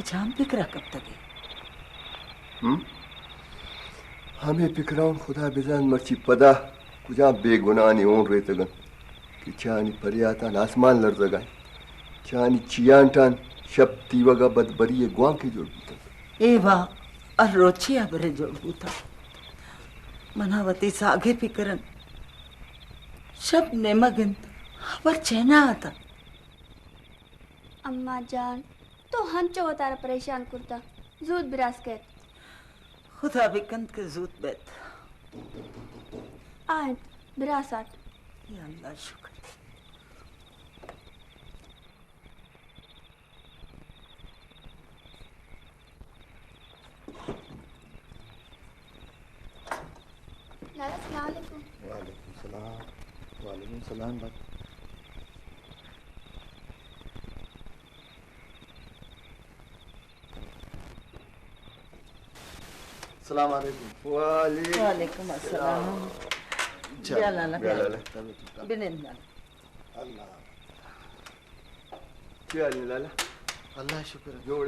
कुछ हम फिक्रा कब तक है? हमें फिक्राउन खुदा बिजान मर्ची पदा कुजा बेगुनाह ओन रहे तगन कि चानी परियातान आसमान लर्जगाय चानी चियांटान शब तीवगा बदबरी गुआ के जोड़ बूता एवा अर्रोचिया बरे जोड़ बूता मनावती सागे फिकरन शब नेमगिन खबर चैना आता अम्मा जान तो हंचो तारा परेशान कुर्ता जूत बिरास के खुदा बिकंत के जूत बैत आयत बिरासात या अल्लाह शुक्र अस्सलाम वालेकुम। वालेकुम सलाम। वालेकुम सलाम भाई। सलाम वालेकुम। वालेकुम अस्सलाम। क्या लाला बिनेन अल्लाह क्या लाला अल्लाह शुक्र जोड़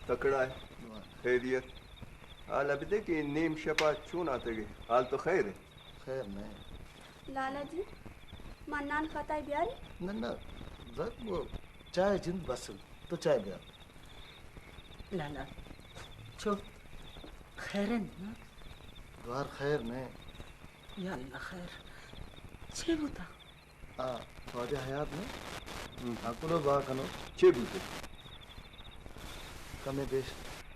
तकड़ा है खैरियत हाल अभी देख नीम शपा चून आते गए हाल तो खैर है खैर नहीं लाला जी मन्नान खताई बियारी न जब वो चाय जिंद बसल तो चाय बिया लाला चो खैर है ना द्वार खैर नहीं या अल्लाह खैर छे बुता ख्वाजा हयात में अकुलो बा कनो छे बुते कमे देश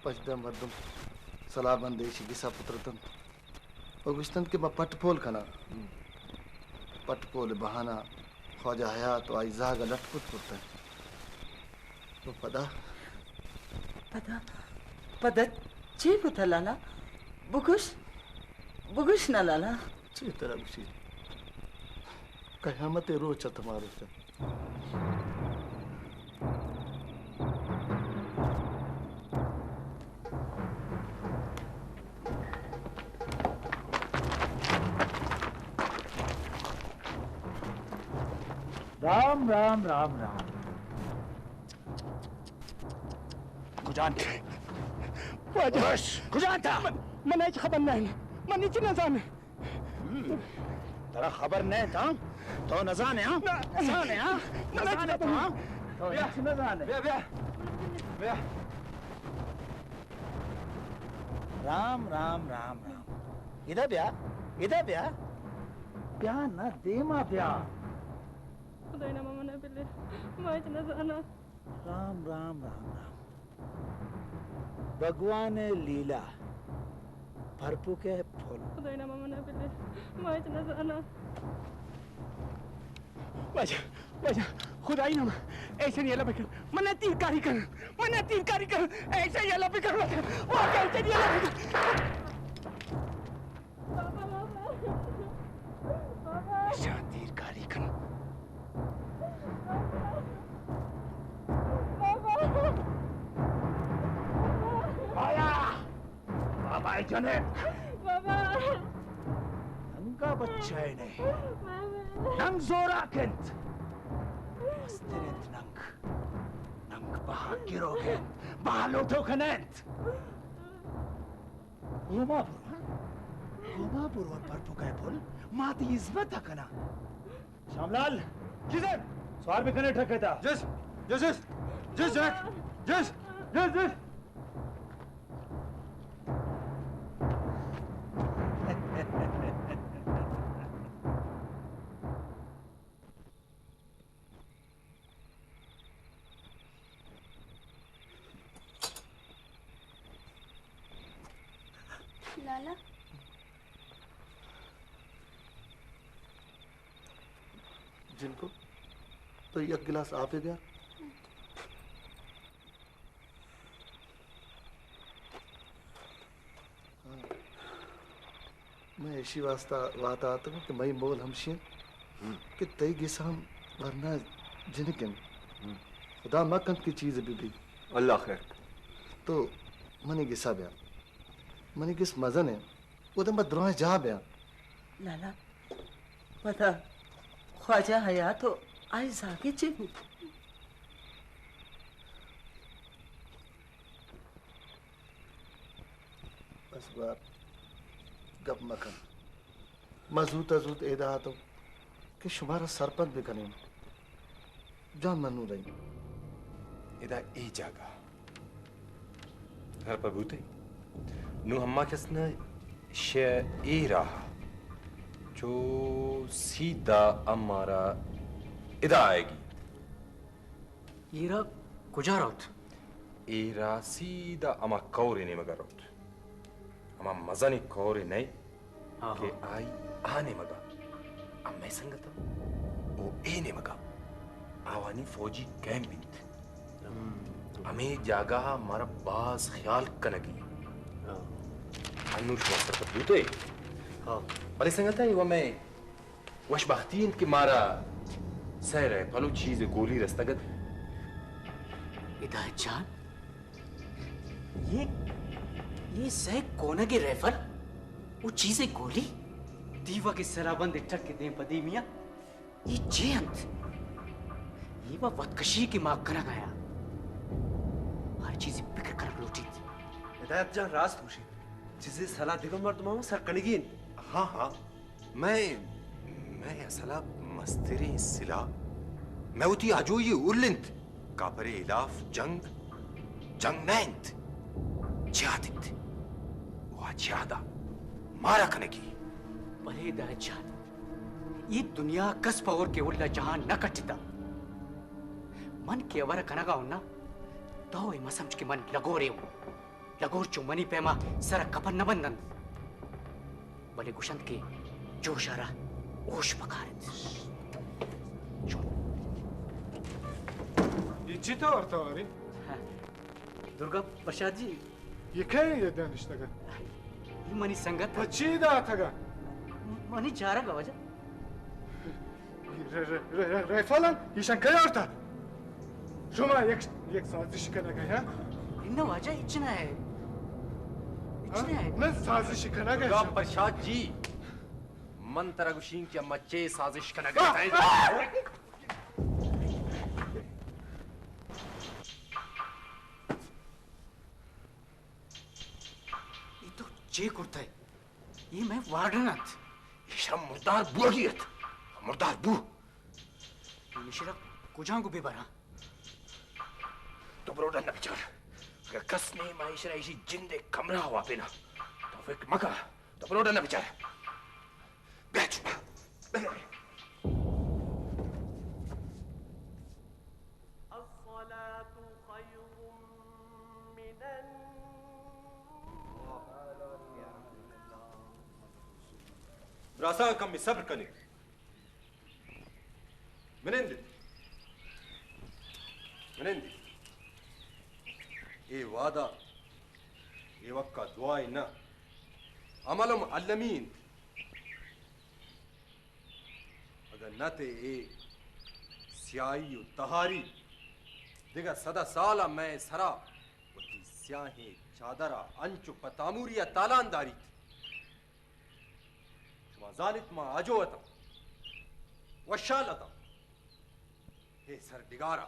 पचदम वरदम सलाबन देशी गिसा पुत्रतन और के पटपोल खना पटपोल बहाना ख्वाजा हयात और आइजाग लटपुट पुरता तो पदा पदा पदा चे बुता लाला बुगुश बुगुश ना लाला ची तरह बुशी कयामत रो चत मारो से राम राम राम राम गुजान गुजान था मन खबर नहीं मन इतना जाने तेरा खबर नहीं था तो न जाने हाँ जाने हाँ न जाने तो हाँ तो न जाने राम राम राम राम इधर ब्या ब्या न देमा ब्या खुदाई ना मना बिल्ले मैं इतना जाना राम राम राम राम भगवान लीला भरपू के फूल खुदाई ना मना बिल्ले मैं इतना जाना वजह खुदाई ना ऐसे नहीं अल्लाह बिकर मना तीर कारी कर ऐसे ही अल्लाह बिकर वो कैसे नहीं अल्लाह बिकर शांति कारी कर बाबा जने बाबा नंगा बच्चा है नहीं नंग जोरा केंट मस्तिरेंट नंग बहा गिरोगेंट बहा लोटो कनेंट गोमा पुरवा पर पुकाय बोल माती इज्जत हकना श्यामलाल किधर स्वार में कने ठके था जस लाला जिनको तो एक गिलास आप ही गया मैं ऐसी वास्ता बात आता हूँ कि मई मोल हमशी कि तई गिसाम वरना जिनकिन खुदा मकंत की चीज भी अल्लाह खैर तो मनी गिसा बया मनी किस मजन है वो तो मत द्रोह जा बया लाला पता ख्वाजा हया तो आई जाके चिबू बस बार गप मखन मजूत अजूत एदा तो कि शुमारा सरपंच भी करें जान मनु रही इदा ए जागा घर पर बूते नु हम्मा किसने शे ए रहा जो सीधा हमारा इदा आएगी ईरा गुजारोत एरा सीधा अमा कौरे ने मगर रोत अमा मजानी कौरे नहीं के आई आने मगा अब मैं संगत वो ए ने मगा आवानी फौजी कैंपिंग हमें जागा हमारा बास ख्याल कनगी अनुष वक्त तक बूते बड़े संगत है वो मैं वश बख्तीन के मारा सैर है फलो चीज़ गोली रस्तगत हिदायत जान ये सह कोना के राइफल वो चीजें गोली दीवा की सराबंद टक के दें पदी मियां ये जयंत ये वह वतकशी की मां करा गया हर चीज बिखर कर लूटी थी हिदायत जान रास्त होशी चीजें सलाह दिगंबर तुम्हारा सर कनगीन हाँ हाँ मैं असला मस्तिरे सिला मैं उती आजो ये उर्लिंत कापरे इलाफ जंग नैंत ज्यादित वह ज्यादा मारा कनगी भले हिदायत जान ये दुनिया कस पावर के उल्ला जहां न कटता मन के अवर कनगा होना तो ये मसमच के मन लगोर चो मनी पेमा सर कपन न बंदन भले गुशंत के जोशारा ओश पकारत ये चिता ortavari दुर्गा प्रसाद जी ये कहीं ये दानिशतगा ये मनी संगत अच्छी दातगा मनी जारा गवाजा राइफलन ये Shankar orta Şuma yek saziş kanaga ya इन्ना वाजा इचना है ne saziş kanaga Durga Prasad ji मन तरगुशीन की मच्चे साजिश कनगा ये तो जे कुर्ता है ये मैं वार्डनाथ शर्म मुर्दार बुआगियत मुर्दार बू मिश्रा कुजांगु बेबारा तो बरोड़ा न बिचार अगर कसने माइशरा इसी जिंदे कमरा हुआ पेना तो फिर मका तो बरोड़ा न बिचार बैठ रासा कम सब्र कने मिनेंदे ये वादा ये वक्का दुआई ना अमलम अल्लमीन अगर न ते ए स्याही तहारी दिगा सदा साला मैं सरा वती स्याही चादरा अंचु पतामूरिया तालांदारी शुमा जालित मा आजोवता वशालता हे सर डिगारा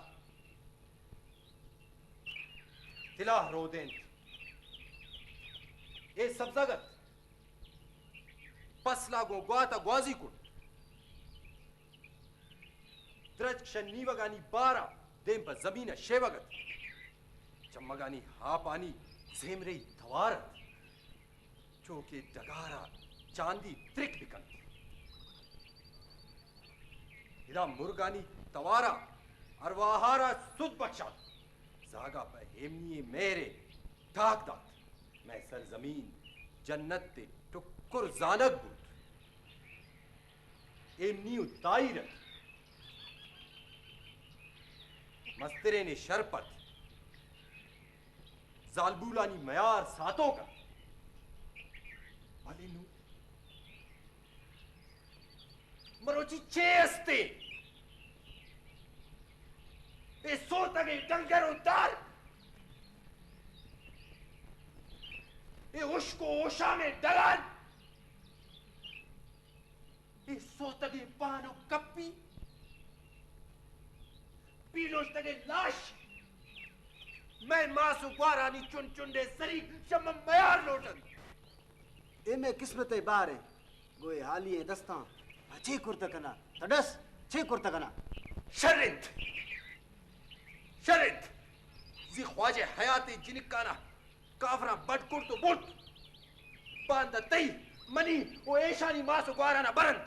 तिला रोदें ए सब्जागत पसला गो ग्वाता ग्वाजी कुट द्रज शनी वगानी बारा देम पर जमीन शेवगत चमगानी हापानी जेमरे थवारत चौके डगारा चांदी त्रिक बिकन इरा मुर्गानी तवारा अरवाहारा सुद बख्शा जागा पर हेमनी मेरे ताकदात मैं सरजमीन जन्नत ते टुक्कुर जानक बुत एमनी दायरत मस्तरे ने शरपत जालबूलानी मयार सातों का भले मरोची चेस्ते ए सोता के डंगर उतार ए उशको ओशा में डगान ए सोता के पानो कप्पी पीलोस तके लाश मैं मासु ग्वारानी चुन चुन दे सरी शम मयार लोटन एमे किस्मत बार है गोए हाली दस्ता अच्छे कुर्तकना तडस छे कुर्तकना शरिंत शरिंत जी ख्वाजे हयाती जिनकाना काफरा बटकुर तो बुट बांदा तई मनी वो ऐशानी मासो ग्वाराना बरंत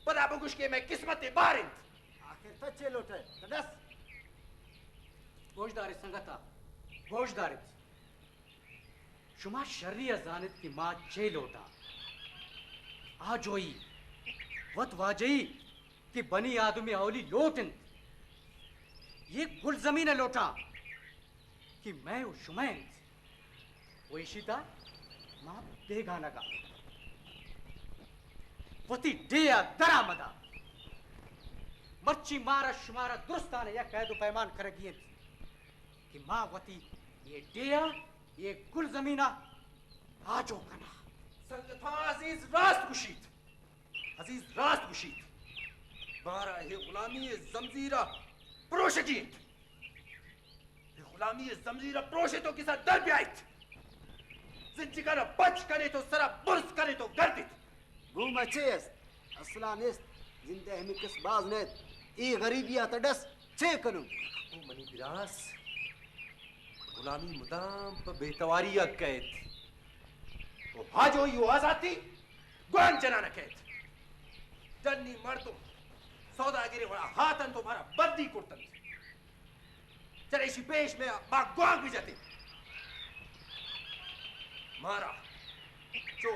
पदा बगुश के मैं किस्मत बारिंत आखिर तच्चे लोटे तडस गोशदार संगता गोशदार शुमा शर्रिया जानित की माँ चे लोटा आजोई वत वाजई कि बनी आदमी औली लोटन ये गुल जमीन लोटा कि मैं वो शुमैन वो इशिता माँ बेगाना का वती डेया दरामदा मच्छी मारा शुमारा दुरुस्तान या कैदो पैमान करेगी कि माँ वती ये डेया ये गुल जमीना आजो कना संगता अजीज रास्त गुशीत मारा ये गुलामी जमजीरा प्रोशजीत ये गुलामी जमजीरा प्रोशे तो किसा दर भी आयत जिंदगी का बच करे तो सरा बुर्स करे तो गर्दित घूम अच्छे असला नेस्त जिंदे हमें किस बाज ने ई गरीबिया तडस छे कनु ओ मनी बिरास गुलामी मुदाम पर बेतवारी कैद वो हाजो यू आजाती गुआन जनाना कैद जन्नी मर्दो सौदागिरी वाला हाथन तुम्हारा बद्दी कुर्तन चले इसी पेश में मां गुआन भी जाती मारा जो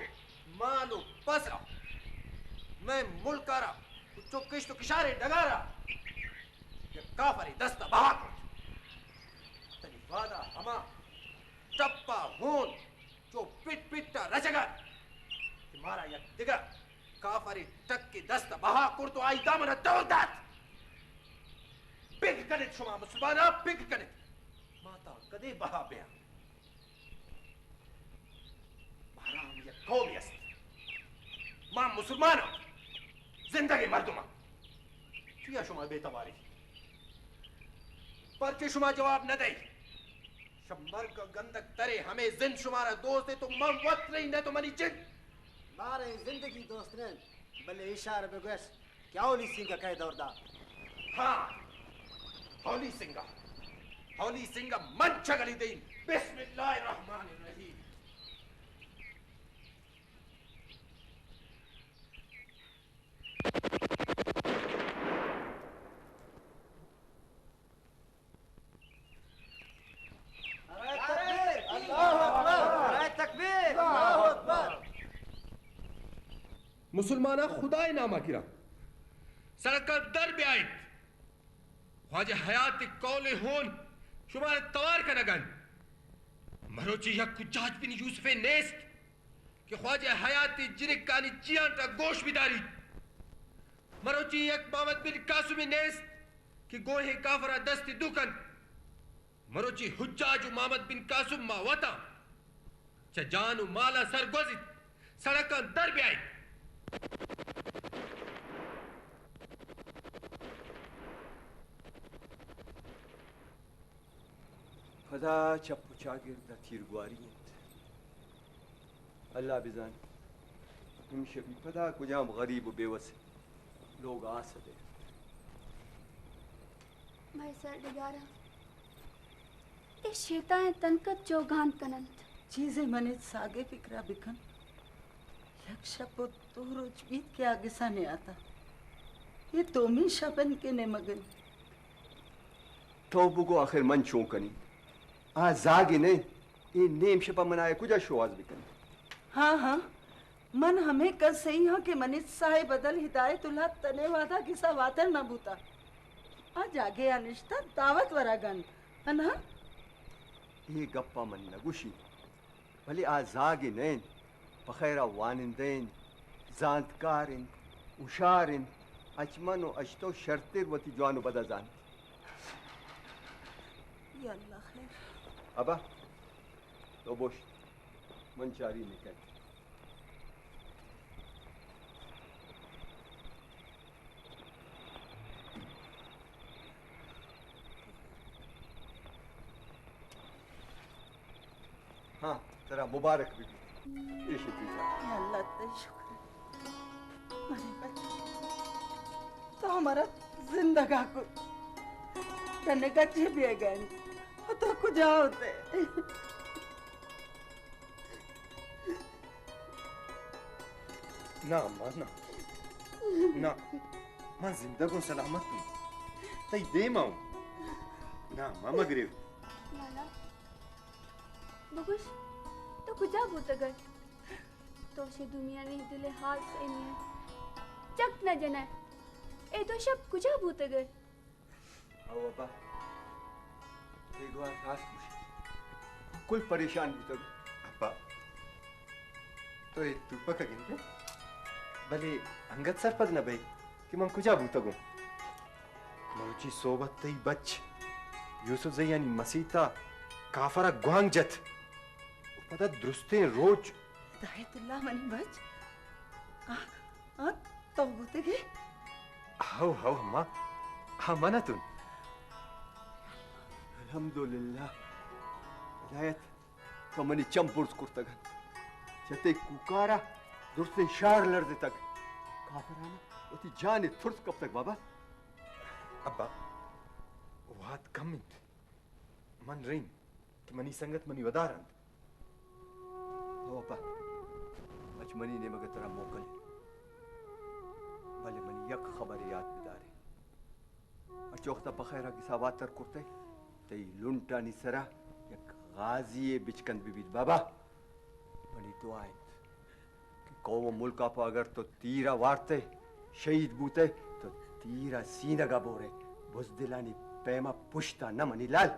मानो पसरा मैं मुल्कारा जो किश तो किशारे डगारा ये काफरी दस्ता बहा तनी वादा हमा टप्पा होन जो पिट पिट्टा रचगा मारा या दिगा काफरी टक की दस्ता बहा कुर तो आई दामन दौलत पिक कने शुमा मुसलमाना पिक कने माता कदे बहा बया मारा ये कौमियत मां मुसलमान जिंदगी मर्दुमा किया शुमा बेतवारी पर के शुमा जवाब न दे शम्बर का गंदक तरे हमें जिन शुमारा दोस्त है तो मम वत नहीं न तो मनी चिन मारे जिंदगी दोस्त ने भले इशारे पे गस क्या होली सिंह का कह दौरदा हाँ हौली सिंगा मन चगली दे बिस्मिल्लाहिर्रहमानिर्रहीम मुसलमाना खुदाए नामा गिरा सड़क दर भी आयत ख्वाजा हयात कौले होन शुमार तवार का नगन मरोची यक कुचाज बिन यूसुफे नेस्त कि ख्वाजा हयात जिरिक कानी चियांटा गोश बिदारी मरोची यक मोहम्मद बिन कासुम नेस्त कि गोहे काफरा दस्ती दुकन मरोची हुज्जाज मोहम्मद बिन कासुम मावता च जानू माला सरगोजित सड़क दर भी आयत फदा चप्पू चागिर तीर ग्वारियत अल्लाह बिजान हम शबी फदा कुजाम गरीब बेवस लोग आस दे भाई सर डिगारा ये शेताएं तनकत जो गान कनंत चीजें मने सागे फिक्रा बिखन यक्षपो तो रोज बीत के आगे साने आता ये तोमी शबन के ने मगन तो बुगो आखिर मन चौकनी आ जागे ने ये नेम शपा मनाए कुजा शोआज बिकन हाँ हाँ मन हमें कर सही हाँ कि मनित साहे बदल हिदायत उल्हा तने वादा किसा वातन न बूता आज आगे अनिश्ता दावत वरागन है ना ये गप्पा मन नगुशी भले आ जागे ने पखैरा वानिंदेन जानकारिन उशारिन अचमनो अचतो शर्तिर वती जवानो बदा जान या अल्लाह खैर अबा तो बोश मनचारी निकल हाँ तेरा मुबारक भी ये अल्लाह ते शुक्र मने बच्चे तो हमारा जिंदगा को कने का भी गए वो तो कुछ होते ना अम्मा ना ना मां जिंदगी सलामत हूँ तई दे माऊ ना अम्मा मगरिब लाला बगुश तो कुजा भूतगर तो से दुनिया ने दिले हाल से नहीं चक न जना ए तो शब कुजा भूतगर आओ बाबा देखो रात मुझे कुल परेशान भी तक अब्बा तो ये तू पका गिनते भले अंगत सरपद न भाई कि मन कुजा भूतगो मौची सोबत तई बच यूसुफ जयानी मसीता काफरा ग्वांग जत पता दुरुस्ते रोज हिदायतुल्लाह मनी बच आ तो बोते के हाउ हाउ अम्मा हाँ मना तुम अल्हम्दुलिल्लाह हिदायत कमनी चंपुर्स कुर्तगन जते कुकारा दुरुस्ते शार लर्दे तक काफराना उती जाने थुर्स कब तक बाबा अब्बा वात कमिंत मन रिंग कि मनी संगत मनी वदारंत बाबा मचमनी ने मगर तेरा मोकल भले मनी यक खबर याद बिदारे अचोखता बखैरा की सावातर कुर्ते तई लुंटा निसरा यक गाजी बिचकंद बिबिद बाबा मनी दुआएं कि कौम मुल्का पर अगर तो तीरा वारते शहीद बूते तो तीरा सीना का बोरे बुजदिलानी पैमा पुश्ता न मनी लाल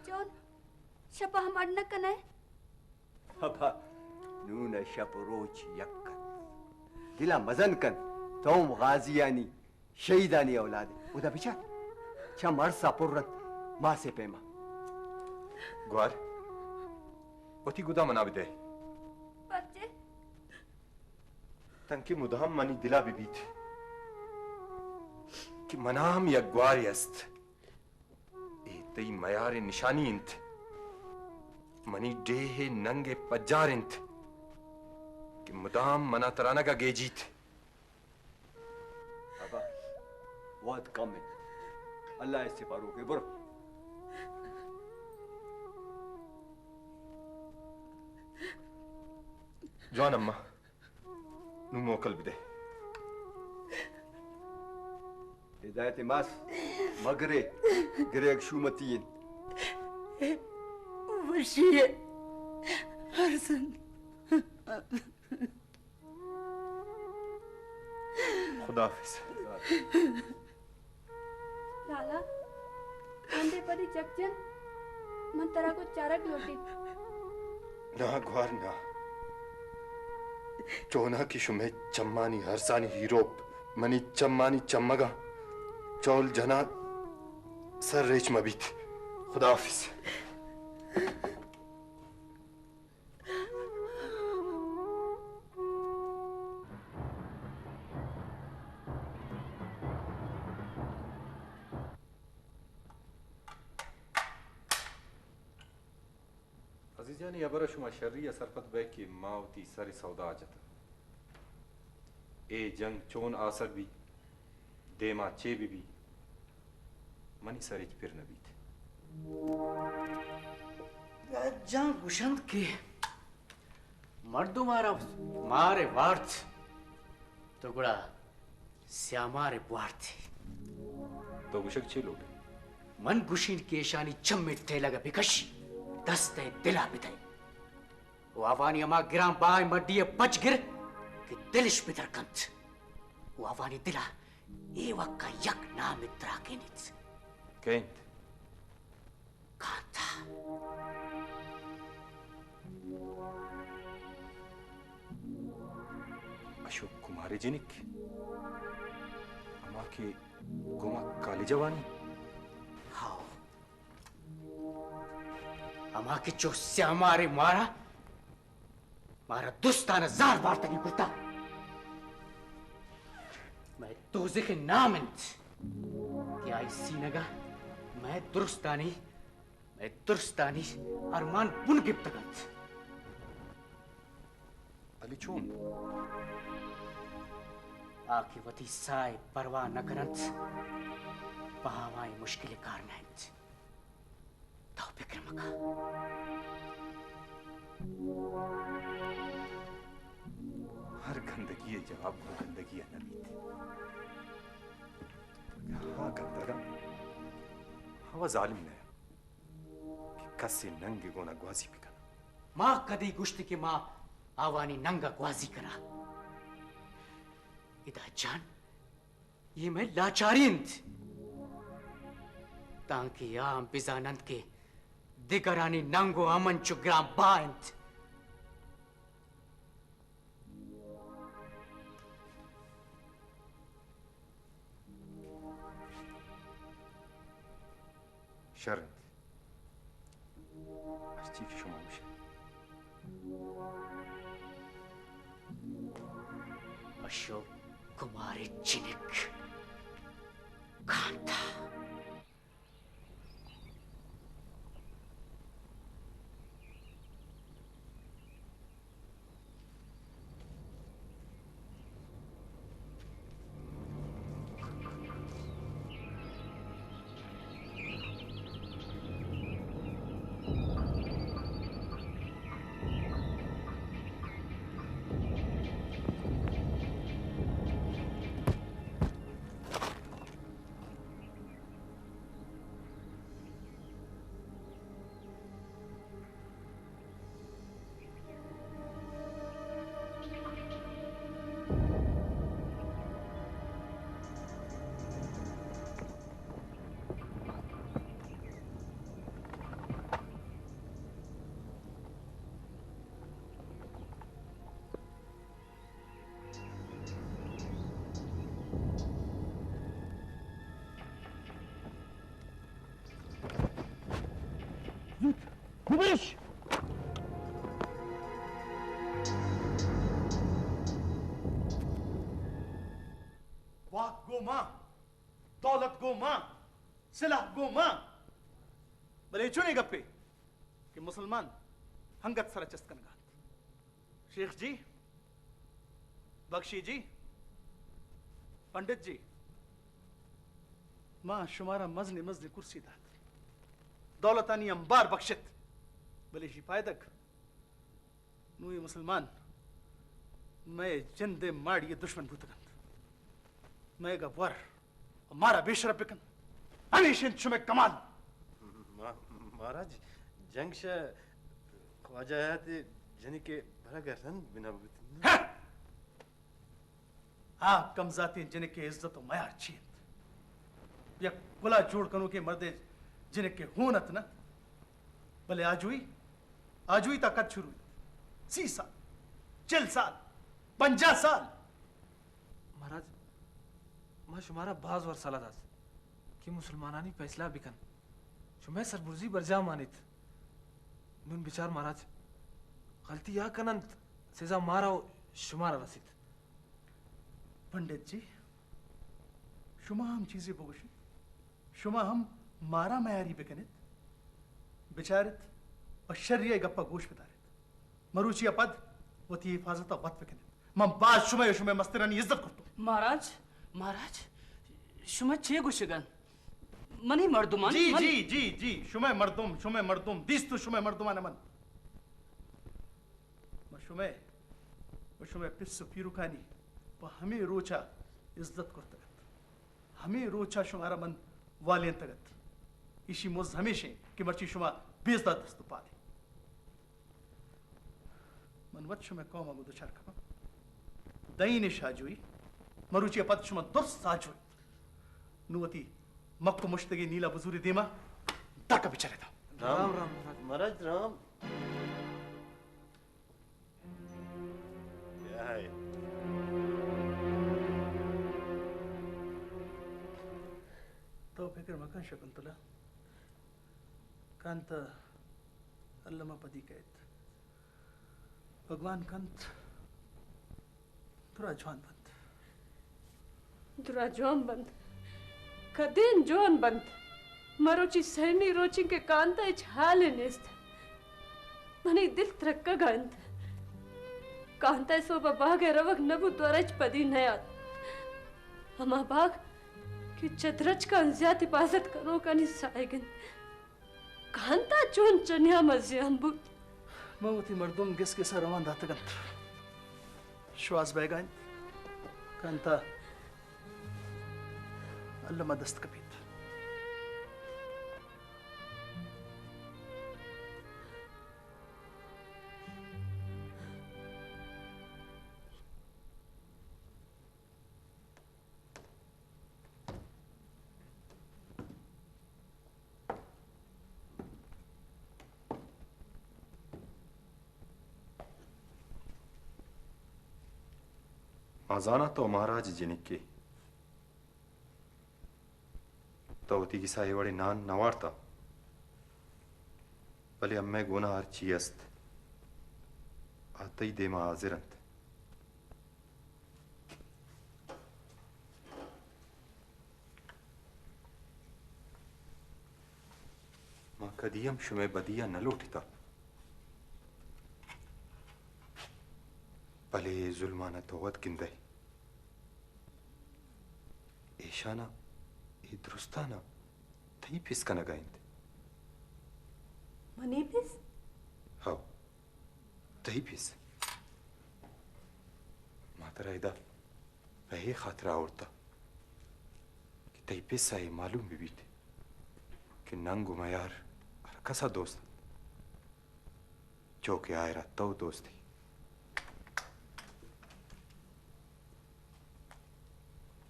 जोन शपा हम अड़ना कनाए बाबा नून शप रोज यक्कन दिला मजन कन तोम गाजियानी शहीदानी औलाद उदा बिचार छा मरसा पुरत मां से पैमा ग्वार ओती गुदा मना बिदे बच्चे तंकी मुदाम मनी दिला बिबीत कि मनाम या ग्वार यस्त ए तई मयारे निशानी इंत मनी डेहे नंगे पज्जार इंत कि मुदाम मना तराना का गेजीत बाबा बहुत कम है अल्लाह इससे पारो के बुर जॉन अम्मा नु मोकल बिदे हिदायत मास मगरे ग्रेग शुमतीन वशीए हरसन खुदाफिज लाला अंधे परी जगजन मन तरा को चारक लोटी ना ग्वार ना चोना की शुमे चम्मानी हरसानी हीरो मनी चम्मानी चम्मगा चौल जना सर रेच मबीत खुदाफिज अजीजानी अबर शुमा शर्रिया सरपत बैक की मावती सरी सौदा आजत ए जंग चोन आसर भी देमा चे भी मनी सरिच फिर नबी थे जा गुशंत के मर्दो मारा मारे वार्थ तो गुड़ा श्यामारे वार्थ तो गुशक छे लोटे मन गुशीन के शानी चम्मिट थे लगा बिकशी दस्ते दिला बिताई वो आवानी अमा गिराम बाय मड्डिये बच गिर कि दिलिश बितर कंत वो आवानी दिला ए वक्का यक नाम इत्रा के नित केंत कांता अशोक कुमारी जिनिक अमा के गुमा काली जवानी हाँ अमा के जो श्यामारे मारा मारा दुस्तान जार बार तक कुर्ता मैं तोजे के नाम इंत क्या इसी नगा मैं दुरुस्तानी अरमान बुन गिफ्त गंत अली चूम आखि वती साय परवाह न करंत पहावाई मुश्किल कार नहत तो फिक्र मका हर गंदगी जवाब को गंदगी नबीत हाँ गंदगा हवा जालिम ने कि कसे नंगे गोना ग्वाजी पिकना माँ कदी गुश्ती की माँ आवानी नंगा ग्वाजी करा इदा जान ये मैं लाचारिंत ताकि आम बिजानंद के दिगरानी नंगो अमन चुग्राम बांत शरण अस्ती की शुमा मुशे अशोक कुमारी चिनिक कांता मुबेश वाह गो मां दौलत गो मां सिलाह गो मां भले चुने गप्पे कि मुसलमान हंगत सरचस्त कनगात शेख जी बख्शी जी पंडित जी मां शुमारा मजने मजने कुर्सी दात दौलतानी अंबार बख्शित भले शिपायतक नुई मुसलमान मैं जिंदे माड़िए दुश्मन भूतगंत मैं का वर मारा बेशरफ बिकन अनिशिन चुमे कमाल महाराज जंग शा ख्वाजा आते जनी के भरा गरन बिना हाँ कम जाती जिन के इज्जत और मयार चीत या कुला जोड़ कनु के मर्दे जिन के होनत न भले आजुई तक कद शुरू 30 साल 40 साल 50 साल महाराज मां शुमारा बाज वर सलादास कि मुसलमानानी फैसला बिकन शुमै सरबुर्जी बरजा मानित नुन बिचार महाराज गलती या कनंत सजा मारा शुमारा रसित पंडित जी शुमा हम चीजें बोगशी शुमा हम मारा मयारी बिकनित बिचारित और शर्रिया गप्पा गोश बितारित मरुचिया पद वती हिफाजत वत बिकनित मम बाज शुमे मस्तिरानी इज्जत करतो महाराज शुमे चे गुशगन मनी मर्दुमान जी शुमे मर्दुम दिस तो शुमे मर्दुमान मन शुमे पिस्सु पीरुकानी पर हमें रोचा इज्जत करतगत हमें रोचा शुमारा मन वालें तगत इशी मोज हमेशे कि मर्ची शुमा बेजदा दस्तु पादे मन वत शुमे कौम अगु दुचार कमा दईने शाजुई मरुची पद शुमा दुर्स साजुई नुवती मक्को मुश्तगी नीला बुजुरी देमा ताका बिचारे था राम महाराज राम क्या है तो फिक्र मकान शकुंतला कांत अल्लमा पदी कैद भगवान कंत दुराजवान बंद कदेन जोन बंद मरोची सहनी रोची के कांता इच हाल नेस्त मनी दिल त्रक्का गंत कांता सोबा बाग रवक नबु द्वारच पदी नयात अमा बाग कि चतरच का अंजियात हिफाजत करो का नि साइगन कांता चोन चन्या मजियांबु मवती मर्दुम गिस गिसा रवान दातगंत श्वास बैगान कांता अल्लाह दस्त कपीत आजाना तो महाराज जिनिक्की तवती की साई वड़ी नान नवारता भले अम्मे गुना अर्ची अस्त आतई देमा हाजिरंत मां कदियम शुमे बदिया न लूटिता भले जुल्माना तोवत किंदे ईशाना ये दुरुस्ताना थी पिस का नगाइंद मनी पिस हाँ थी पिस मातरा इदा वही खातरा औरता कि थी पिस साई मालूम भी बीते कि नंगु मयार कसा दोस्त जो के आयरा तो दोस्ती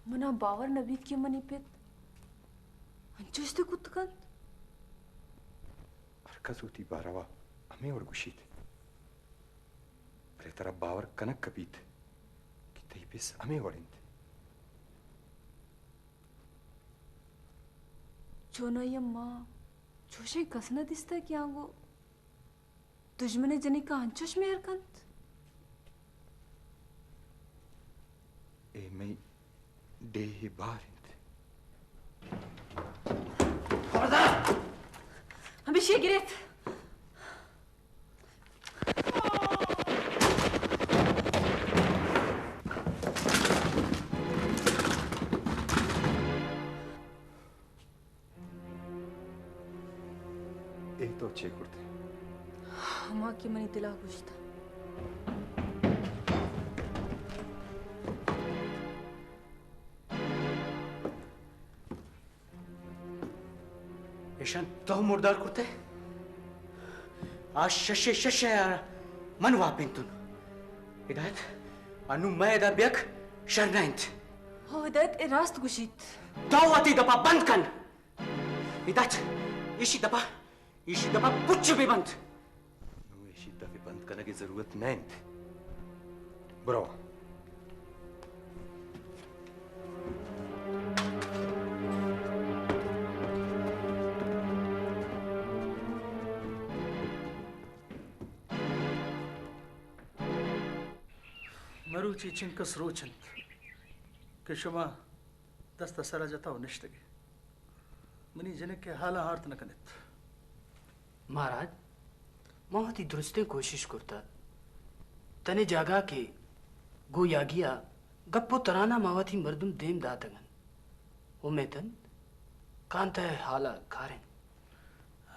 मना बावर नबीत की मनी पेत अंचुस्ते कुतकंत अरकजूती बारवा हमें और गुशीत पर तरह बावर कनक कबीत कि तई पिस हमें वड़िंत चोना यम्मा जोशे कसना दिसता कि आंगो दुश्मने जनी का अंचुश में हरकंत ए मई डे ही बारिंत खबरदार हम इसे गिरेत ए तो चे कुर्ते हमा की मनी दिला गुश्ता ईशान तो मुर्दार कुर्ते आज शशे शशे मन वापिंतुन हिदायत अनु मैदा ब्यक शरनाइंत हो हिदायत ए रास्त गुशीत दावती दपा बंद कन हिदायत इसी दपा पुच्छ भी बंद नु इसी दफे बंद करने की जरूरत नहीं ब्रो मरुची चिंकस रोचंत कि शुमा दस्त सरा जता निष्ठगे मनी जने के हाला हार्थ न कनित महाराज मोहती दुरुस्ते कोशिश करता तने जागा के गो यागिया गप्पो तराना मावती मर्दुम देम दातगन उमेतन कांता हाला कारें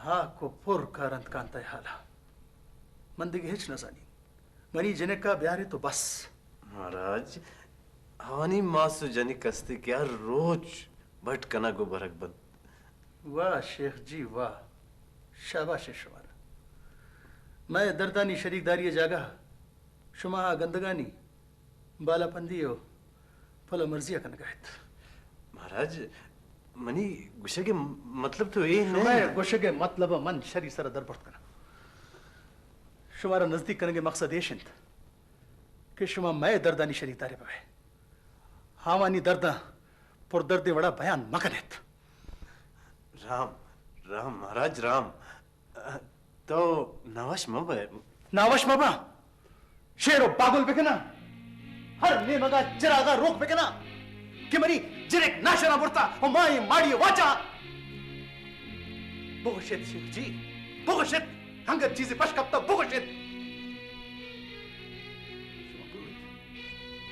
हा को पुर कारंत कांता हाला मंदिगे हिच न जानी मनी जने का ब्यारे तो बस महाराज हवानी मासु जनी कस्ते क्या रोज भटकना गो बरक बद वाह शेख जी वाह शाबाश शुमारा मैं दर्दानी शरीकदारी जागा शुमा गंदगानी बालापंदी हो फला मर्जिया कन गए महाराज मनी गुस्से के मतलब तो ये नहीं मैं गुस्से के मतलब मन शरी सर दरबर्त करना शुमारा नजदीक करेंगे मकसद ये शिंत कि शुमा मैं दर्दानी शरीकदारी पे हावानी दर्दा पुर दर्दे बड़ा बयान मकनेत राम राम महाराज राम तो नवश मबा शेरो पागल बेकना हर ने मगा चिरागा रोक बेकना कि मरी जिरेक नाशना बुरता और माई माड़ी वाचा बुगशित शेख जी बुगशित हंगर चीज़ें पशकप्ता बुगशित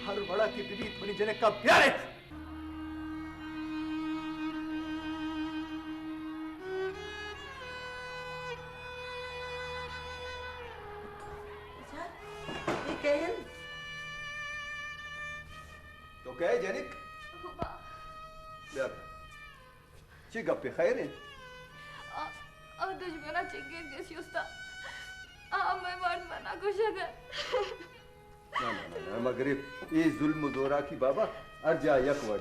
हर बड़ा की बीबी बनी जने का प्यारे ये कहन तो कहे जनिक ची गप्पे खैर है दुश्मनाचे गेट कशी असता मैं मना को शगर ना मगरिब ये जुल्म जोरा की बाबा अर्जा यकवर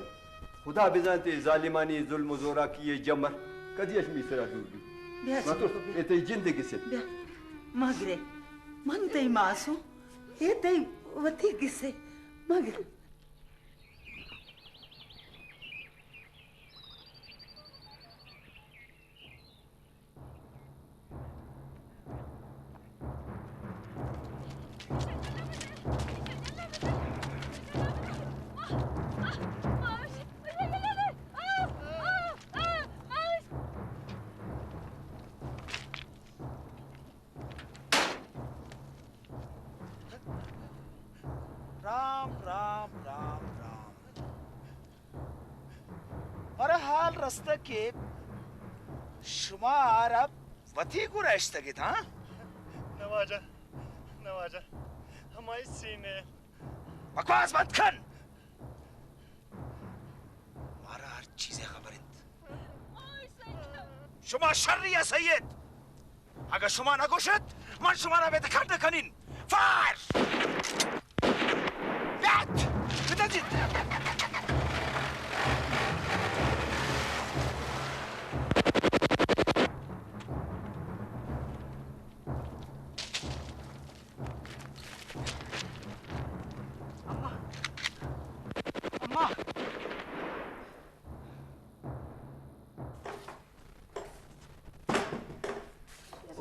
खुदा बिजानते जालिमानी जुल्म जोरा की ये जमर कदी अशमी सरा दूर भी मतलब ये ते जिंदगी से मगरे मन ते मासू ये ते वती किसे मगरे राम राम राम राम और हाल रस्ते के शुमार अब वती को रश्तगित हाँ नवाजा नवाजा हमारी सीने बकवास मत कर मारा हर चीजें खबरिंद शुमा शर्रिया सैयद अगर शुमा नगोशत मन शुमा ना बेत खंड कनिन फायर That! That's it! अम्मा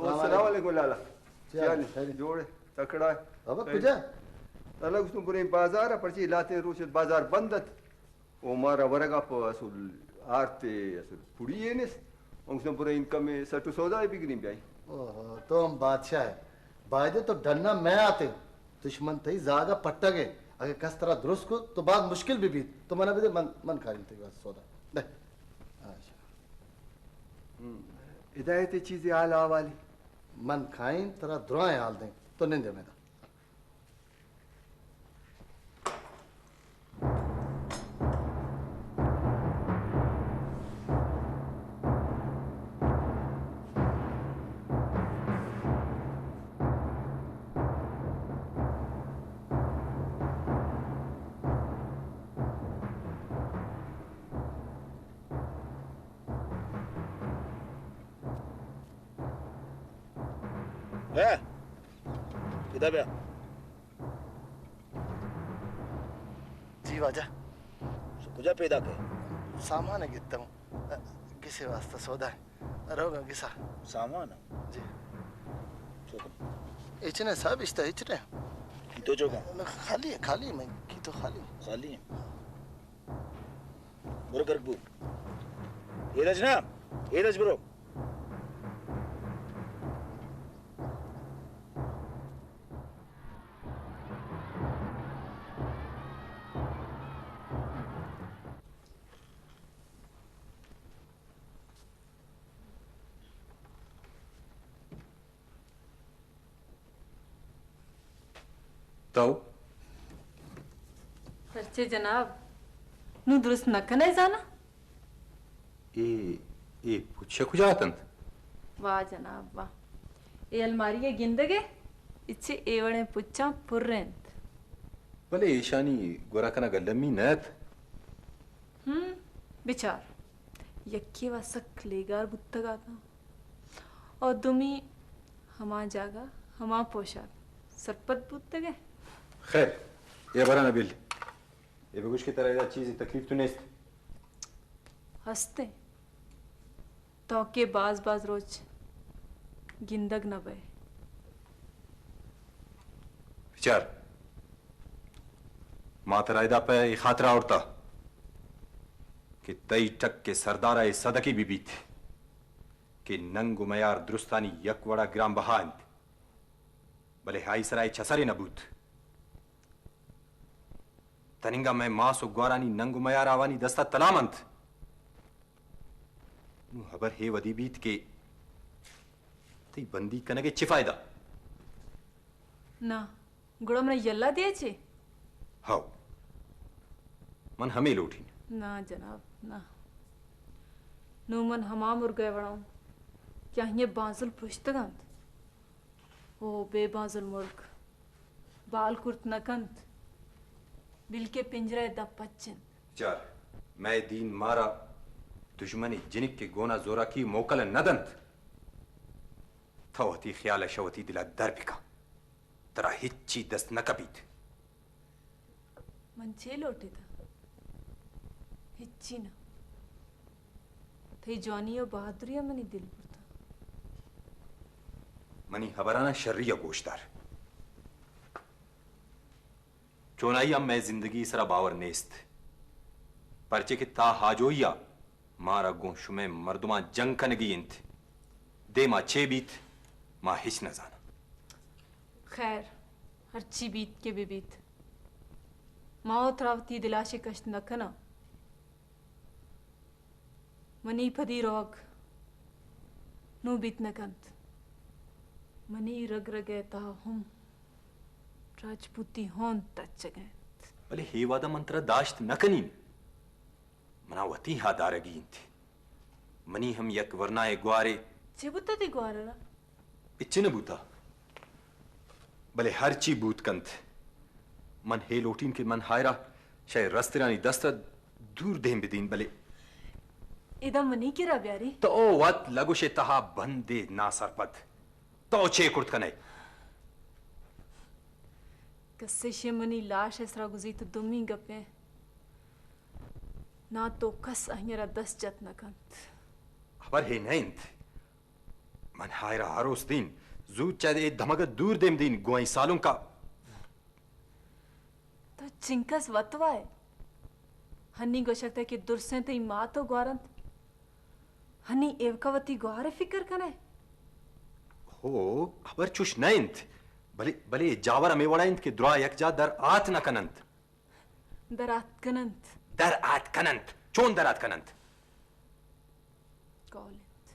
अस्सलाम वालेकुम लाला चल जोड़े तकड़ा है अब कुजा अलग तुम पूरे बाजार पर्ची लाते रोशत बाजार बंदत ओ मारा वरगा प असुल आरते असुल पुड़ी है ने तुम पूरे इनकम में सटू सौदा बिगड़ी भाई ओहो तो हम बादशाह है बायदे तो डरना मैं आते दुश्मन थई जागा पट्टा गए अगर कस तरह दुरुस्त को तो बात मुश्किल भी तो मना भी मन मन खा रही थी बस सौदा ले अच्छा हिदायत चीजें आला वाली मन खाइन तरह दुआएं हाल दें तो नहीं दे मैं किधर गया जी वाजा कुजा पैदा के सामान है गिरता हूँ किसी वास्ते सौदा है रोगा किसा सामान जी इचने सब इस्ता इचने की तो जोगा खाली है मैं की तो खाली है बुरगर बू ये रजना ये रज ब्रो तो अच्छे जनाब नु दुरुस्त न कने जाना ए पूछे खुजातंत वाह जनाब वाह ए अलमारी के गिंदगे इच्छे एवणे पुच्छा पुर्रेंत भले ईशानी गोरा कना गल्लमी नत बिचार यक्की वा सक लेगार बुत्तगा था और दुमी हमा जागा हमा पोशाक सरपत बुत्तगे खैर ये बरा नबील ये बगुश की तरह चीज तकलीफ तो नहीं हंसते तो के बाज रोज गिंदग न बे विचार मातरायदा पे ये खातरा उड़ता कि तई टक के सरदारा ये सदकी भी बीत कि नंगु मयार दुरुस्तानी यकवड़ा ग्राम बहांत भले हाई सराय छसरी नबूत तनिंगा मैं मास ग्वारानी नंगु मया रावानी दस्ता तलामंत नु हबर हे वदी बीत के ती बंदी कनगे चिफायदा ना गुड़म ने यल्ला दिए छे हाउ मन हमें लोठी ना जनाब ना नु मन हमाम उर गए वड़ाऊं क्या ये बाजुल पुश्तगंत ओ बेबाजुल मुल्क बाल कुर्त नकंत दिल के पिंजरे द पच्चन चार मैं दीन मारा दुश्मनी जिनिक के गोना जोरा की मोकल नदंत थवती ख्याल शवती दिला दरबिका तरा हिच्ची दस्त न कबीत मन छे लोटे था हिच्ची ना थे जवानी और बहादुरिया मनी दिल पर था मनी हबराना शर्रिया गोश्तार चोनाई अब मैं जिंदगी सरा बावर नेस्त परचे के ता हाजोया मारा गोशुमे मर्दुमा जंग कनगी इंत दे मा चे बीत मा हिच न जाना खैर हरची बीत के भी बीत माओ त्रावती दिलाशे कष्ट न कना मनी फदी रोग नो बीत न कंत मनी रग रगे ता हम राजपूती होन तच गए भले हे वादा मंत्र दाश्त नकनी मनावती हादारगी इंत मनी हम यक वरनाए ग्वारे जेबुता दी ग्वारला इच्छे न बूता भले हर ची बूत कंत मन हे लोटीन के मन हायरा शायद रस्तरानी दस्ता दूर देम बिदीन भले इदा मनी किरा ब्यारी तो ओ वत लगुशे तहा बंदे ना सरपत तो चे कुर्त कने कस्से शे मनी लाश इसरा गुजी तो दुमी गपे ना तो कस अहिरा दस जत न कंत खबर है नैंत मन हायरा हरोस दिन जूद चाहे धमगत दूर देम दिन गोई सालों का तो चिंकस वतवाए हन्नी गोशकते कि दुर्से ते मां तो ग्वारंत हन्नी एवकावती ग्वारे फिकर कने हो खबर चुश नैंत भले भले जावर में वड़ा इंत के द्रा यकजा दर आत न कनंत दर आत कनंत चोन दर आत कनंत कॉलिंत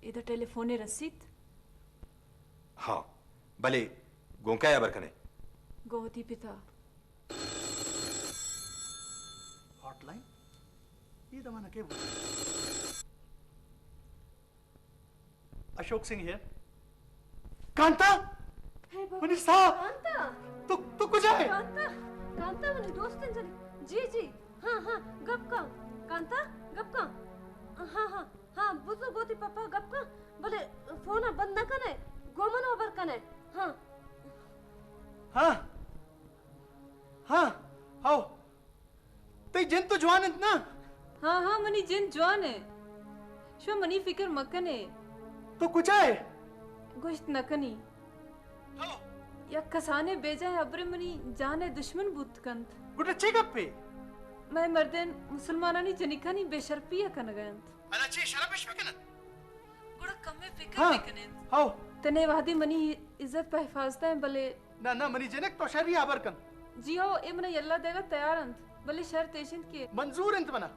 इधर टेलीफोने रसीद हाँ भले गोंकाया बरकने गोहती पिता हॉटलाइन ये दमाना के अशोक सिंह है कांता मनीषा कांता तो कुछ है कांता मनी दोस्त जी जी हाँ हाँ गप का कांता गप का हाँ हाँ हाँ बुझो गोती पापा गप का बोले फोन बंद न करे गोमन ओवर कने हाँ हाँ हाँ आओ ते जिन तो जवान है ना हाँ हाँ मनी जिन जवान है शो मनी फिकर मकने तो कुछ है गुश्त नकनी या कसाने बेजा है अब्रे मनी जाने दुश्मन बुतकंत गुटे चेकअप पे मैं मर्दन मुसलमानानी जनिकानी बेशर्पी या कन गयंत अना चे शराबिश पे कनन गुड़ा कमे फिकर पे कनन हां तने वादी मनी इज्जत पे हिफाजत है भले ना ना मनी जनक तो शरी आबर कन जी हो ए मने यल्ला देगा तैयार अंत भले शर्त एशिंत के मंजूर अंत बना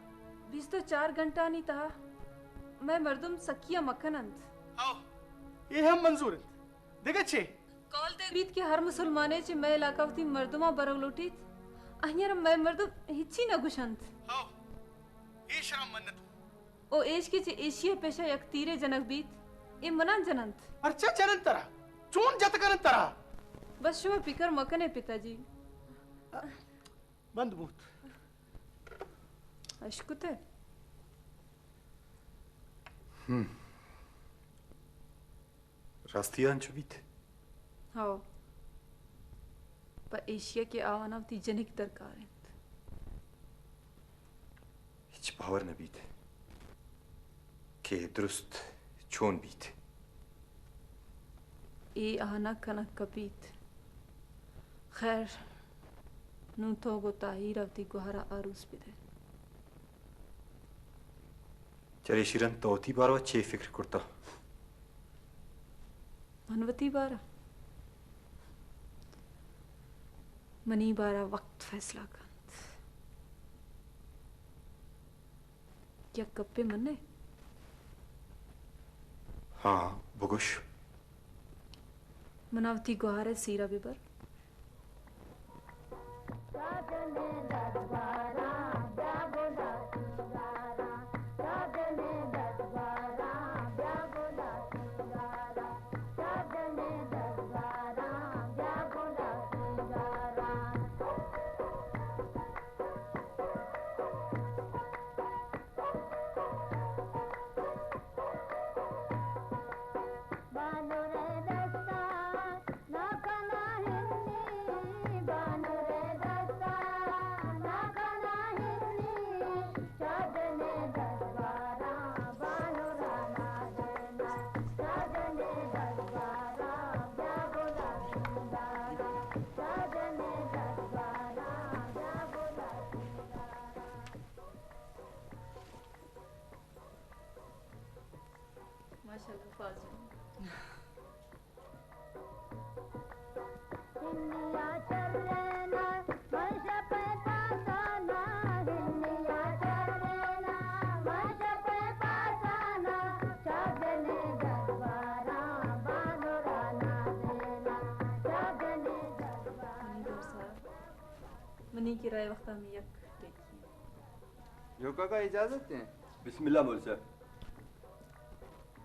20 तो 4 घंटा नहीं था मैं मर्दुम सकिया मक्खन अंत आओ ये हम मंजूर देखे छे कॉल दे बीत के हर मुसलमाने चे मैं इलाकावती मर्दुमा बरग लोटीत अहियर मैं मर्दुम हिच्ची न गुशंत आओ ये शर्म मन्नत ओ एश के चे एशिया पेशा यक तीरे जनक बीत ए मना जनंत अर्चा जनंत तरा चोन जत करन तरा बस शुभ फिकर मकने पिताजी बंद बूत अशकुते रास्तियान चुबीत हाँ पर एशिया के आवानावती जनिक दरकार है हिच बावर न बीत के दुरुस्त चोन बीत ए आना कनक कपीत खैर नू तो गो ताहीर अवती गुहारा आरूस बिदे चले शिरन तोती बारवा चे फिक्र करता मनवती बारा मनी बारा वक्त फैसला कर क्या कप्पे मन्ने हाँ बुगुश मनावती गुहार है सीरा बिबर मनी की राय वक्त में यक देखिए जोका का इजाजत है बिस्मिल्लाह मुर्शा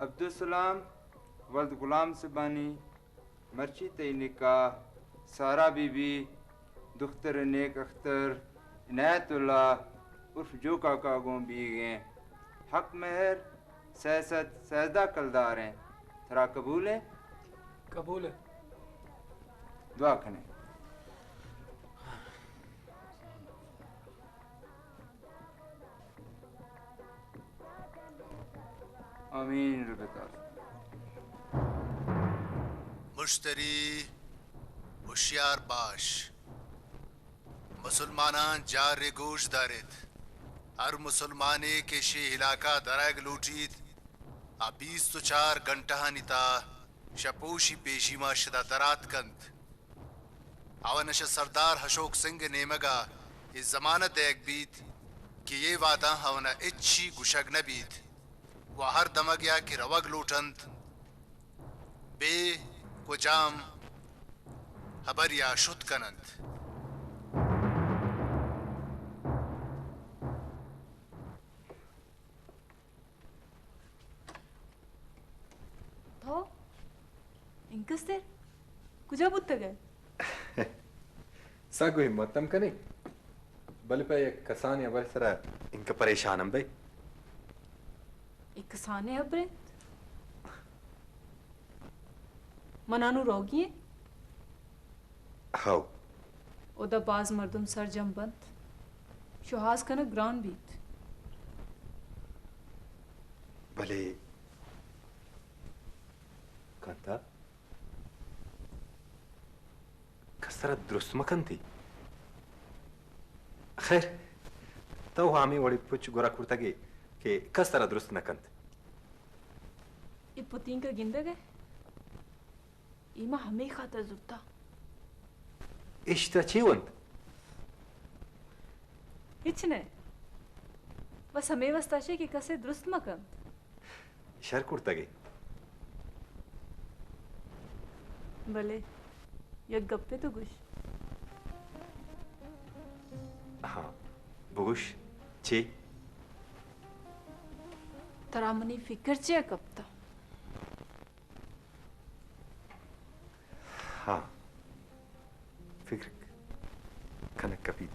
अब्दुल सलाम वल्द गुलाम सबानी मर्ची तैनिका सारा बीबी दुख्तर नेक अख्तर इनायतुल्ला उर्फ जोका का गों बीगे हक महर सैसत सैदा कलदार हैं थरा कबूल है कबूल है दुआ करें आमीन रब्बता मुश्तरी होशियार बाश मुसलमानान जार गोश दारित हर मुसलमाने के शे इलाका दराग लूटीत आ 20 तो 4 घंटा निता शपोशी पेशीमा शदा दरात कंत अवनश सरदार अशोक सिंह ने मगा इस जमानत एक बीत कि ये वादा हवना इच्छी गुशग न बीत वह हर दमगया की रवग लूटंत बे कुजाम हबरिया शुद्ध कनंत तो इंकस्तेर कुजा बुत्ते गए सागो हिम्मतम कने बल पे एक कसान या बरसरा इनका परेशान हम भाई एक कसाने अब्रे मनानु रोगी है हाउ ओदा बाज मर्दम सरजम बंद शुहास कन ग्रान बीत भले कांता कसरत दुरुस्त मकन थी खैर तो हामी वड़ी पुछ गोरा कुर्ता के कस तरह दुरुस्त नकंत इपुतीन का गिंदे गए इमा हमें खाता जुत्ता इश्ता चीवंत इचने बस हमें वस्ताशे की कसे दुरुस्त मकन शर कुर्ता गे भले ये गप्पे तो गुश हाँ बुगुश ची तरामनी फिकर चे कपता हाँ फिक्र कनक कपीत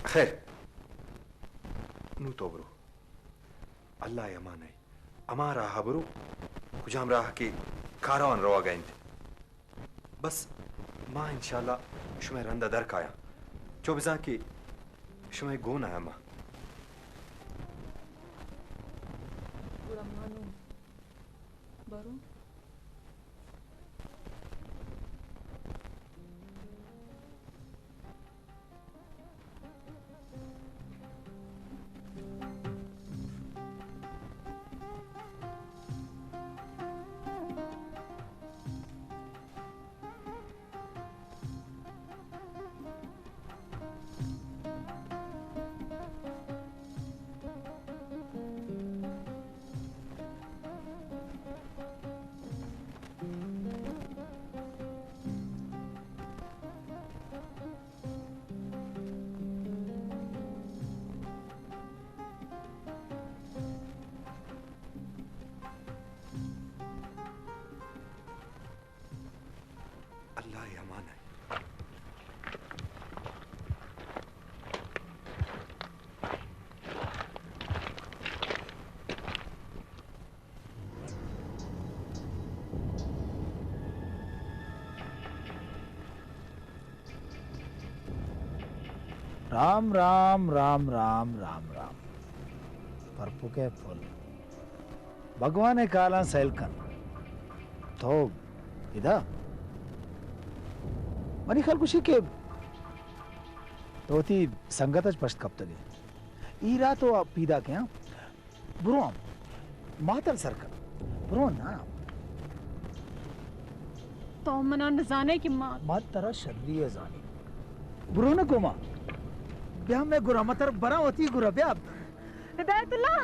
खैर नू तो बरो अल्लाह यमान है अमारा हबरो कुजाम राह के कारवान रवा गए बस माँ इंशाल्लाह शुमे रंदा दर काया चौबीसा के शुमे गोन आया माँ बरो राम राम राम राम राम राम परपुके फुल भगवान काला सैलकन तो इदा मनी खलकुशी के तोती संगत पश्त कब तक ईरा तो पीदा क्या बुरो मातल सरकन बुरो ना तो मना न जाने की माँ तरह शर्रिय जाने बुरो न गोमा ब्याह में गुरा मतर बरा होती गुरा ब्याह हिदायतुल्लाह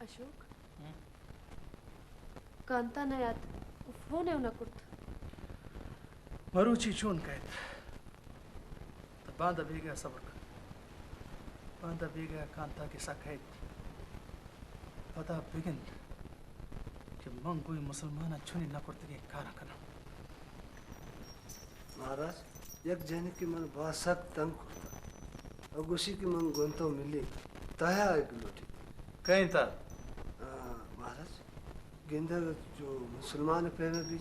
अशोक कांता नयात फोन येऊ नकुर्त मरुची चून काय तर बांधा बेगा सबर बांधा बेगा कांता के साखैत पता बिगिन कि मंग कोई मुसलमान छुनी न करते के कारा करना महाराज एक जने की मन बासक तंग करता और उसी की मन गोंतो मिली ताया एक लोटी कहीं था महाराज गेंदा जो मुसलमान पहने भी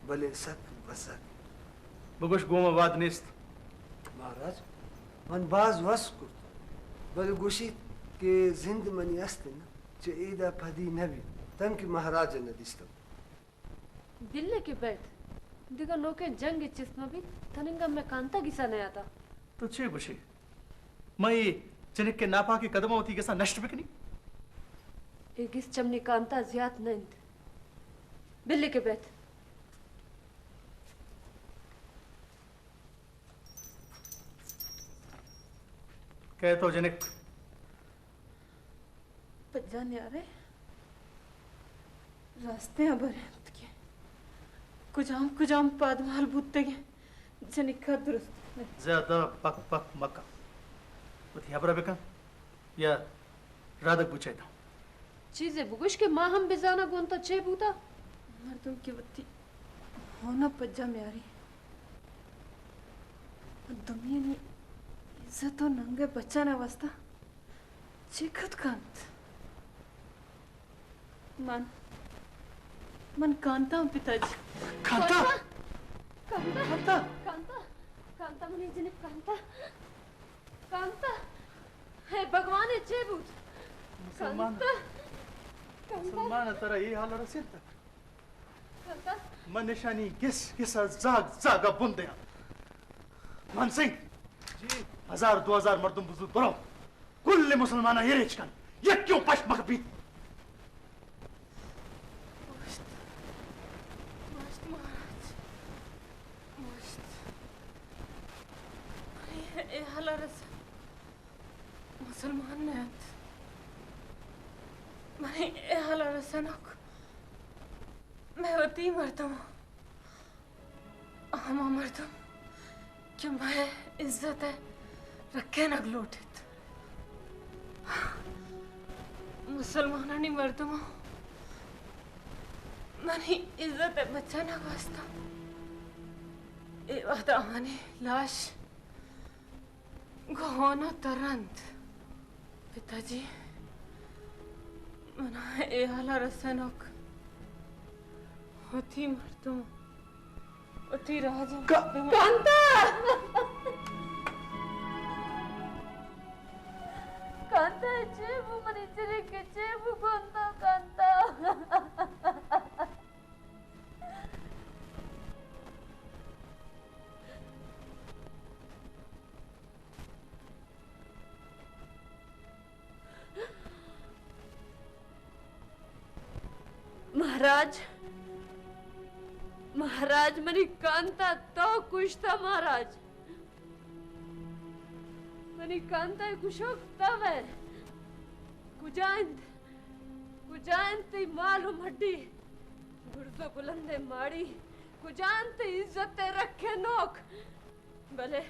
भले सक बसक बगुश गोमाबाद निस्त महाराज मन बाज वस करता भले गुशी के जिंद मनी अस्ते ना चे ईदा फदी नबी तंकी महाराज ने दिस्तो दिल्ली के बैठ दिगा लोके जंग इच्छिस्मा भी थनिंगा में कांता गिसा नहीं आता तो छे गुशी मई जिनके के नापा के कदमों होती कैसा नष्ट बिकनी एक इस चमनी कांता ज्यादा नहीं बिल्ली के बैठ कह तो जनिक पजाने आ रहे रास्ते अबर के कुजाम पादमाल बूते के जनिका दुरुस्त ज्यादा पक पक मक्का उठी हबरा बेका या राधक पूछे था चीजें बुगुश के माँ हम बिजाना गोंता चे बूता मर्दों की वत्ती होना पज्जा में आ रही दुनिया ने इज्जत और नंगे बच्चा न वास्ता चिकत कांत मन कांता हूँ पिताजी कांता कांता कांता कांता मने जिने कांता है भगवान है चेबूत मुसलमान मुसलमान तरह ये हाल रसीद तक कांता मन निशानी किस जाग बुंदे मान सिंह जी 1000-2000 मर्दुम बुजुर्ग बरो कुल मुसलमान ये रेचकन ये क्यों पश मकबी मुसलमान ने मैं ये हाल रसनक मैं होती मरता हूँ हम मरता कि मैं इज्जत है रखे न लोटित मुसलमानांनी मर्दमा मनी इज्जत बचाना वास्ता ए वादा आने लाश गोना तरंत पिताजी मना ए हाला रसनोक होती मर्दमा होती राजा कांता कांता चेबू मनी तेरे के चेबू कांता कांता महाराज महाराज मनी कांता तो कुछ था महाराज मनी कांता कुशोक तब है कुजांत मालूम हड्डी गुर्दो बुलंदे माड़ी कुजांत इज्जत रखे नोक भले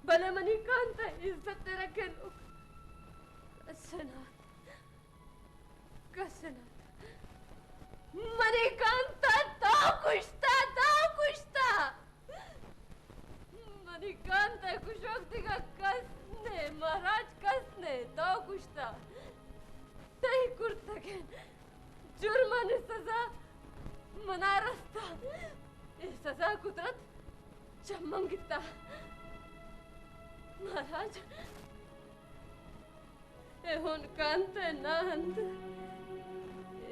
भले मनी कांता इज्जत रखे नोक कसनाथ मनी कांता तो कुछ था मनी कांता कुशोक दिगा कसने महाराज कसने तो कुछ था तही कुर्तके जुर्माने सजा मना रस्ता ये सजा कुदरत चमंगिता महाराज ए होन कांते नांद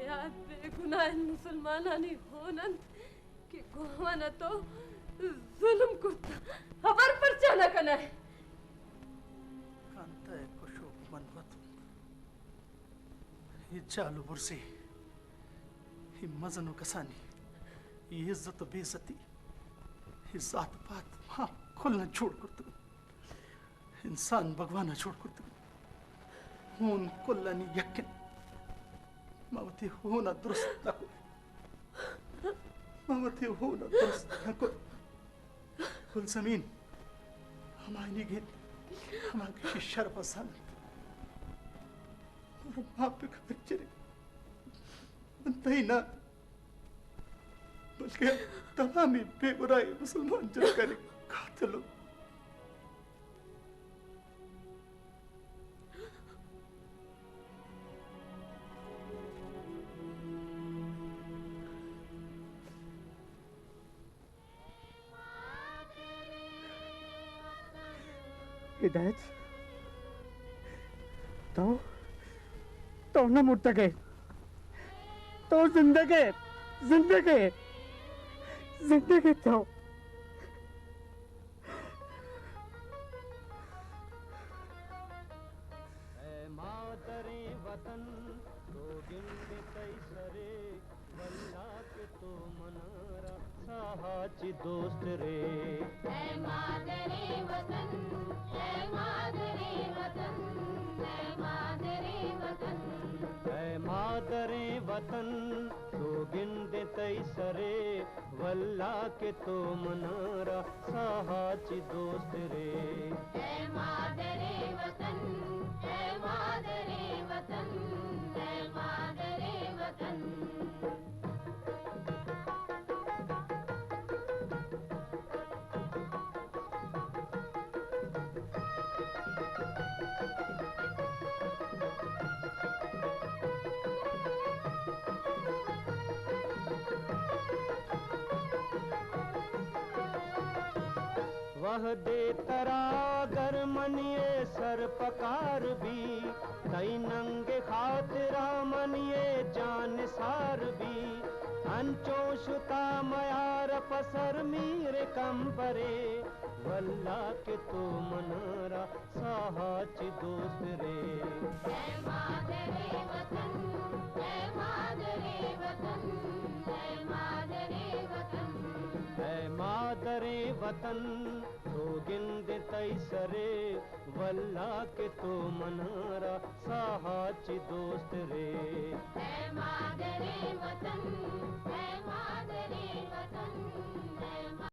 याद बेगुनाह मुसलमानानी होनंत कि गोवाना तो जुल्म कुत्ता हबर पर चला कना है कांता कुशोक मनवत ये चालू बुरसी ये मजनो कसानी ये इज्जत बेइज्जती ये जात पात हाँ खुलना छोड़ कर इंसान भगवान छोड़ कर हून कुल्लानी यकीन मवती होना दुरुस्त न को मवती होना दुरुस्त न को कुल जमीन हमारी गेट हमारी शर्फ आसान और माँ पे खबर चले बनता ही ना बल्कि तमाम ही बेबुराई मुसलमान जनकारी कातिलों हिदायत तो न मुड़ सके तो जिंदगी तो मादरे वतन तो गिंद तैसरे वल्ला के तो मनारा साहाची दोस्त रे मादरे वतन मादरे वतन मादरे वतन मादरे वतन तो गिंद तैसरे वल्ला के तो मनारा साहाची दोस्त रे मादरे वतन मादरे वतन मादरे वतन वह दे तरागर मनिए सर पकार भी तई नंगे खातिरा मनिए जान सार भी अंचो शुता मयार पसर मीर कंबरे वल्ला के तो मनारा साहाची दोस्त रे मादरे वतन मादरे वतन मादरे वतन मादरे वतन तो गिंद तैसरे वल्ला के तो मनारा साहाची दोस्त रे